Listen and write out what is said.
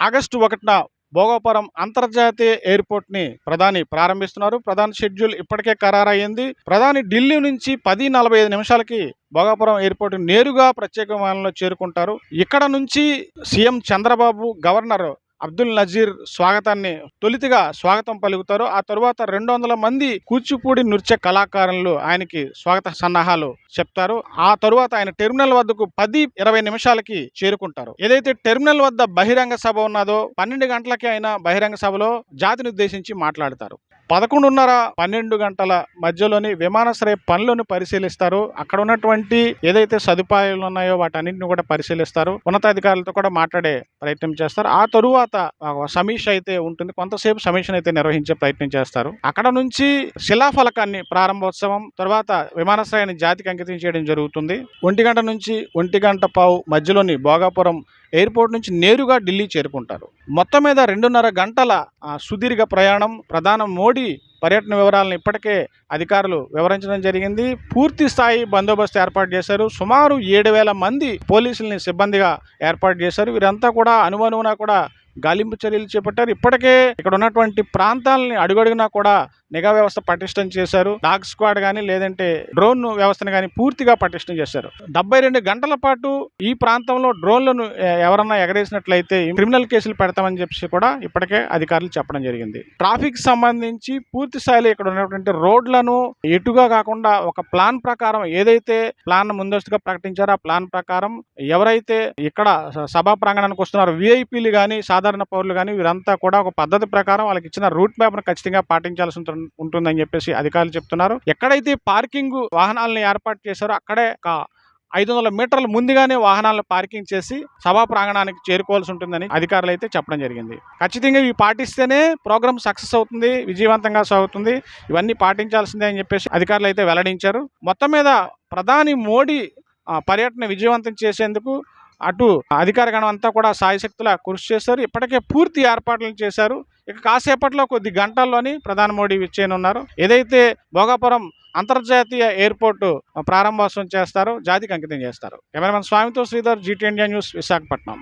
August 1న Bhogapuram అంతర్జాతీయ ఎయిర్పోర్ట్‌ని ప్రధాని ప్రారంభిస్తున్నారు. ప్రధాని షెడ్యూల్ ఇప్పటికే ఖరారయింది. ప్రధాని ఢిల్లీ నుంచి 10:45 నిమిషాలకి భోగాపురం ఎయిర్పోర్ట్ నేరుగా ప్రత్యేక విమానంలో చేరుకుంటారు. ఇక్కడ నుంచి సీఎం చంద్రబాబు, గవర్నర్ అబ్దుల్ నజీర్ తొలితిగా స్వాగతం పలుకుతారు. ఆ తరువాత 200 మంది కూచిపూడి నృత్య కళాకారులు ఆయనకి స్వాగత సన్నాహాలు చెప్తారు. ఆ తరువాత ఆయన టెర్మినల్ వద్దకు 10:20 నిమిషాలకి చేరుకుంటారు. ఏదైతే టెర్మినల్ వద్ద బహిరంగ సభ ఉన్నదో 12 గంటలకి ఆయన బహిరంగ సభలో జాతిని ఉద్దేశించి మాట్లాడతారు. 11:30, 12 గంటల మధ్యలోని విమానాశ్రయ పనులను పరిశీలిస్తారు. అక్కడ ఉన్నటువంటి ఏదైతే సదుపాయాలు ఉన్నాయో వాటన్నింటిని కూడా పరిశీలిస్తారు. ఉన్నతాధికారులతో కూడా మాట్లాడే ప్రయత్నం చేస్తారు. ఆ తరువాత సమీక్ష అయితే ఉంటుంది. కొంతసేపు సమీక్షను అయితే నిర్వహించే ప్రయత్నం చేస్తారు. అక్కడ నుంచి శిలాఫలకాన్ని ప్రారంభోత్సవం తర్వాత విమానాశ్రయాన్ని జాతికి అంకితం చేయడం జరుగుతుంది. 1 గంట నుంచి 1:15 మధ్యలోని భోగాపురం ఎయిర్పోర్ట్ నుంచి నేరుగా ఢిల్లీ చేరుకుంటారు. మొత్తం మీద 2:30 గంటల సుదీర్ఘ ప్రయాణం. ప్రధాని మోడీ పర్యటన వివరాలను ఇప్పటికే అధికారులు వివరించడం జరిగింది. పూర్తి స్థాయి బందోబస్తు ఏర్పాటు చేశారు. సుమారు 7,000 మంది పోలీసుల్ని సిబ్బందిగా ఏర్పాటు చేశారు. వీరంతా కూడా అనువనువునా కూడా గాలింపు చర్యలు చేపట్టారు. ఇప్పటికే ఇక్కడ ఉన్నటువంటి ప్రాంతాలని అడుగడుగునా కూడా నిఘా వ్యవస్థ పటిష్టం చేశారు. డాగ్ స్క్వాడ్ కానీ లేదంటే డ్రోన్ వ్యవస్థను కానీ పూర్తిగా పటిష్టం చేశారు. 72 గంటల పాటు ఈ ప్రాంతంలో డ్రోన్లను ఎవరన్నా ఎగరేసినట్లయితే క్రిమినల్ కేసులు పెడతామని చెప్పి కూడా ఇప్పటికే అధికారులు చెప్పడం జరిగింది. ట్రాఫిక్ సంబంధించి పూర్తి స్థాయిలో ఇక్కడ ఉన్నటువంటి రోడ్లను ఎటుగా కాకుండా ఒక ప్లాన్ ప్రకారం ఏదైతే ప్లాన్ ముందస్తుగా ప్రకటించారో ఆ ప్లాన్ ప్రకారం ఎవరైతే ఇక్కడ సభా ప్రాంగణానికి వస్తున్నారో విఐపీలు కానీ సాధారణ పౌరులు కానీ వీరంతా కూడా ఒక పద్ధతి ప్రకారం వాళ్ళకి ఇచ్చిన రూట్ మ్యాప్ ను ఖచ్చితంగా పాటించాల్సి ఉంటుందని చెప్పేసి అధికారులు చెప్తున్నారు. ఎక్కడైతే పార్కింగ్ వాహనాలను ఏర్పాటు చేశారో అక్కడే 500 మీటర్ల ముందుగానే వాహనాలను పార్కింగ్ చేసి సభా ప్రాంగణానికి చేరుకోవాల్సి ఉంటుందని అధికారులు అయితే చెప్పడం జరిగింది. ఖచ్చితంగా ఇవి పాటిస్తేనే ప్రోగ్రామ్ సక్సెస్ అవుతుంది, విజయవంతంగా సాగుతుంది. ఇవన్నీ పాటించాల్సిందే అని చెప్పేసి అధికారులు అయితే వెల్లడించారు. మొత్తం మీద ప్రధాని మోడీ పర్యటన విజయవంతం చేసేందుకు అటు అధికార గణం అంతా కూడా సాయశక్తులా కృషి చేశారు. ఇప్పటికే పూర్తి ఏర్పాట్లు చేశారు. ఇక కాసేపట్లో కొద్ది గంటల్లోని ప్రధాని మోడీ విచ్చేయనున్నారు. ఏదైతే భోగాపురం అంతర్జాతీయ ఎయిర్పోర్టు ప్రారంభోత్సవం చేస్తారో జాతికి అంకితం చేస్తారు. కెమెరామెన్ స్వామితో Sridhar, GT India news, Visakhapatnam.